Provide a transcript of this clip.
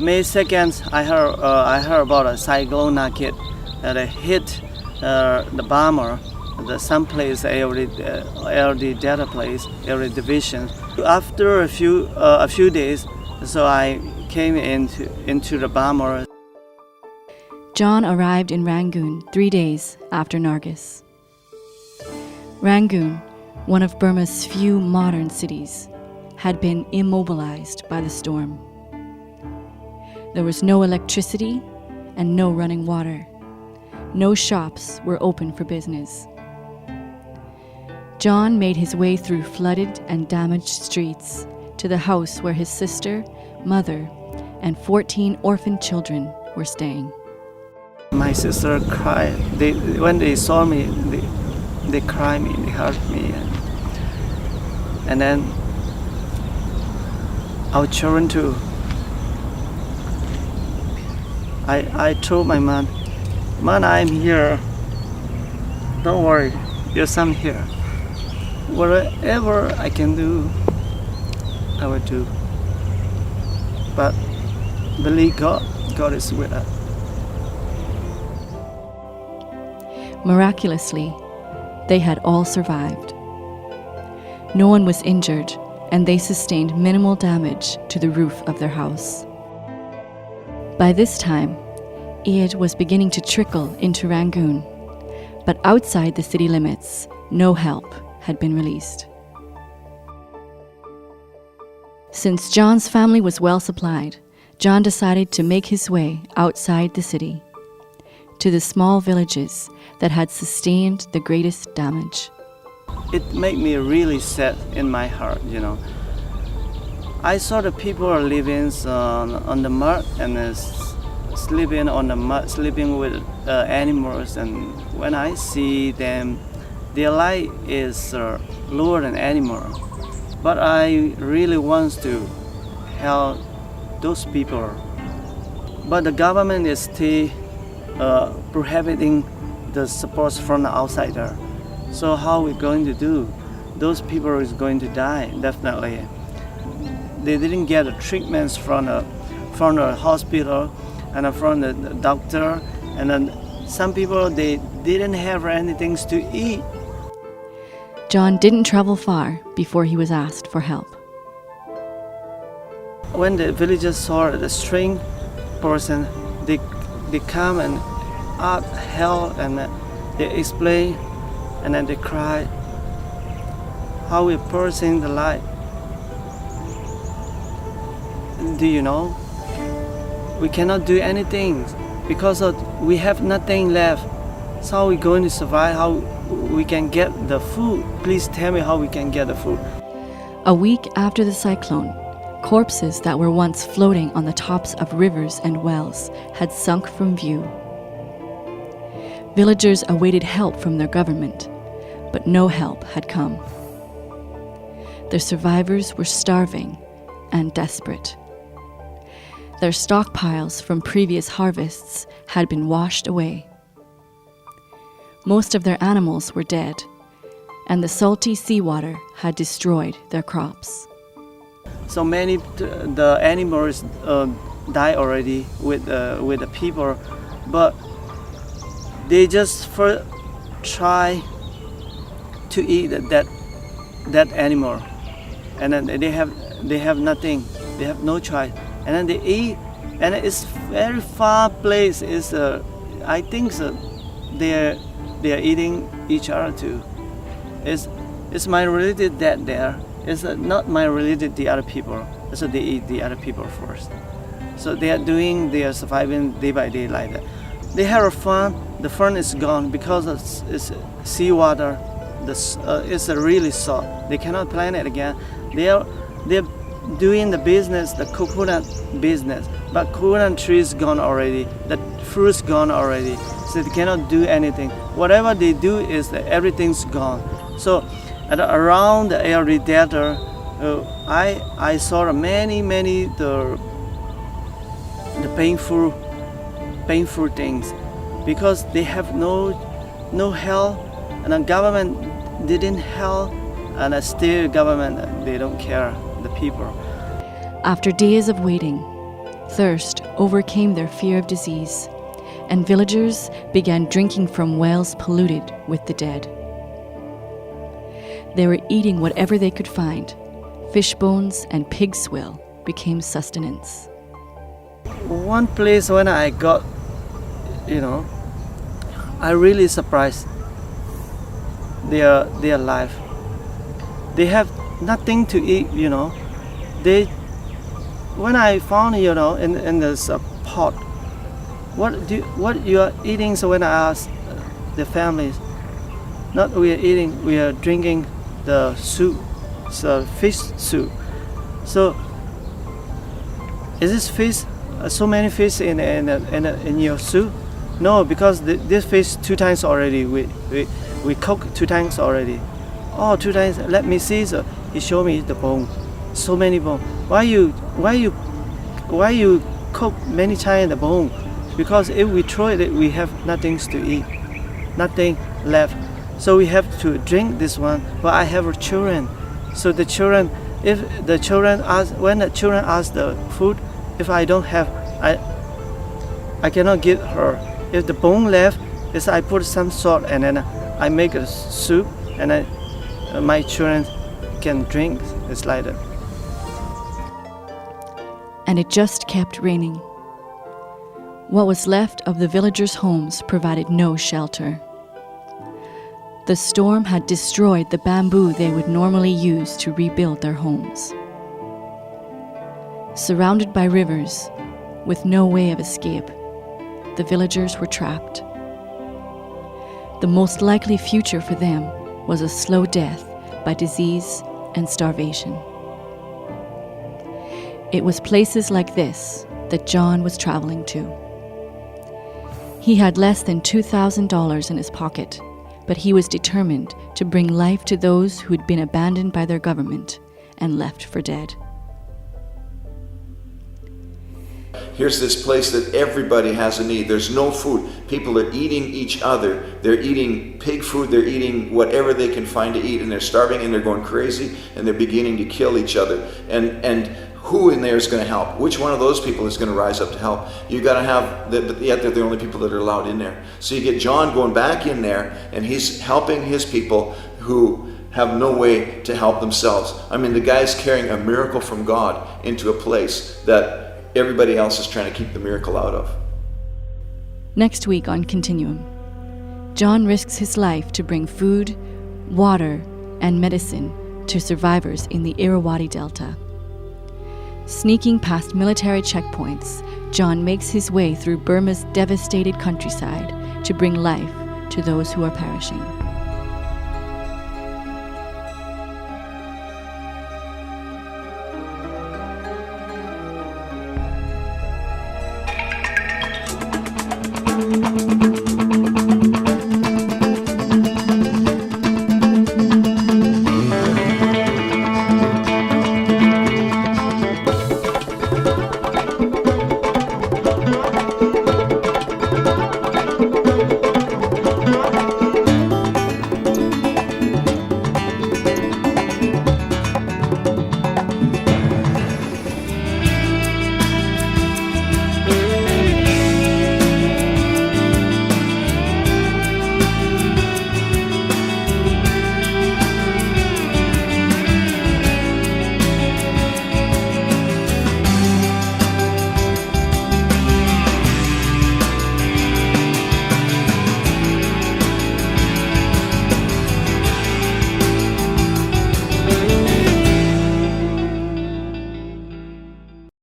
May 2nd, I heard about a cyclone naked that hit the Burma, some place already data place, every division. After a few days, so I came into the Burma. John arrived in Rangoon 3 days after Nargis. Rangoon, one of Burma's few modern cities, had been immobilized by the storm. There was no electricity and no running water. No shops were open for business. John made his way through flooded and damaged streets to the house where his sister, mother, and 14 orphan children were staying. My sister cried. When they saw me, they cried me, they hurt me. And then our children too. I told my mom, "Mom, I'm here. Don't worry, your son here. Whatever I can do, I will do. But believe God is with us." Miraculously, they had all survived. No one was injured, and they sustained minimal damage to the roof of their house. By this time, aid was beginning to trickle into Rangoon, but outside the city limits, no help had been released. Since John's family was well supplied, John decided to make his way outside the city, to the small villages that had sustained the greatest damage. It made me really sad in my heart, you know. I saw the people are living on the mud and sleeping on the mud, sleeping with animals, and when I see them, their life is lower than animal. But I really want to help those people. But the government is still prohibiting the support from the outsider. So how are we going to do? Those people is going to die, definitely. They didn't get the treatments from the hospital and from the doctor, and then some people, they didn't have anything to eat. John didn't travel far before he was asked for help. When the villagers saw the strange person, they come and ask help, and they explain, and then they cry how we person the life. Do you know? We cannot do anything because we have nothing left. So how are we going to survive? How we can get the food? Please tell me how we can get the food. A week after the cyclone, corpses that were once floating on the tops of rivers and wells had sunk from view. Villagers awaited help from their government, but no help had come. The survivors were starving and desperate. Their stockpiles from previous harvests had been washed away. Most of their animals were dead, and the salty seawater had destroyed their crops. So many the animals die already with the people, but they just first try to eat that animal, and then they have nothing, they have no choice, and then they eat, and it's very far place. Is I think they are eating each other too. It's my related that there. It's not my related the other people. So they eat the other people first. So they are surviving day by day like that. They have a farm. The farm is gone because it's seawater. It's really salt. They cannot plant it again. They're doing the business, the coconut business, but coconut trees gone already. The fruits gone already. So they cannot do anything. Whatever they do is that everything's gone. So around the area theater, I saw many the painful things because they have no help, and the government didn't help, and still government they don't care the people. After days of waiting, thirst overcame their fear of disease, and villagers began drinking from wells polluted with the dead. They were eating whatever they could find. Fish bones and pig swill became sustenance. One place when I got, I really surprised their life. They have nothing to eat, When I found, in this pot, what you are eating? So when I asked the families, not we are eating, we are drinking the soup, so fish soup. So is this fish? So many fish in your soup? No, because this fish 2 times already. We cooked 2 times already. Oh, 2 times. Let me see. So he showed me the bone. So many bone. Why you cook many times the bone? Because if we throw it, we have nothing to eat, nothing left. So we have to drink this one. But I have children. So the children, when the children ask the food, if I don't have, I cannot give her. If the bone left, is I put some salt and then I make a soup and my children can drink. It's like that. And it just kept raining. What was left of the villagers' homes provided no shelter. The storm had destroyed the bamboo they would normally use to rebuild their homes. Surrounded by rivers, with no way of escape, the villagers were trapped. The most likely future for them was a slow death by disease and starvation. It was places like this that John was traveling to. He had less than $2,000 in his pocket, but he was determined to bring life to those who had been abandoned by their government and left for dead. Here's this place that everybody has a need. There's no food. People are eating each other. They're eating pig food. They're eating whatever they can find to eat, and they're starving and they're going crazy and they're beginning to kill each other. And who in there is going to help? Which one of those people is going to rise up to help? You got to have, yet they're the only people that are allowed in there. So you get John going back in there, and he's helping his people who have no way to help themselves. I mean, the guy's carrying a miracle from God into a place that everybody else is trying to keep the miracle out of. Next week on Continuum, John risks his life to bring food, water, and medicine to survivors in the Irrawaddy Delta. Sneaking past military checkpoints, John makes his way through Burma's devastated countryside to bring life to those who are perishing.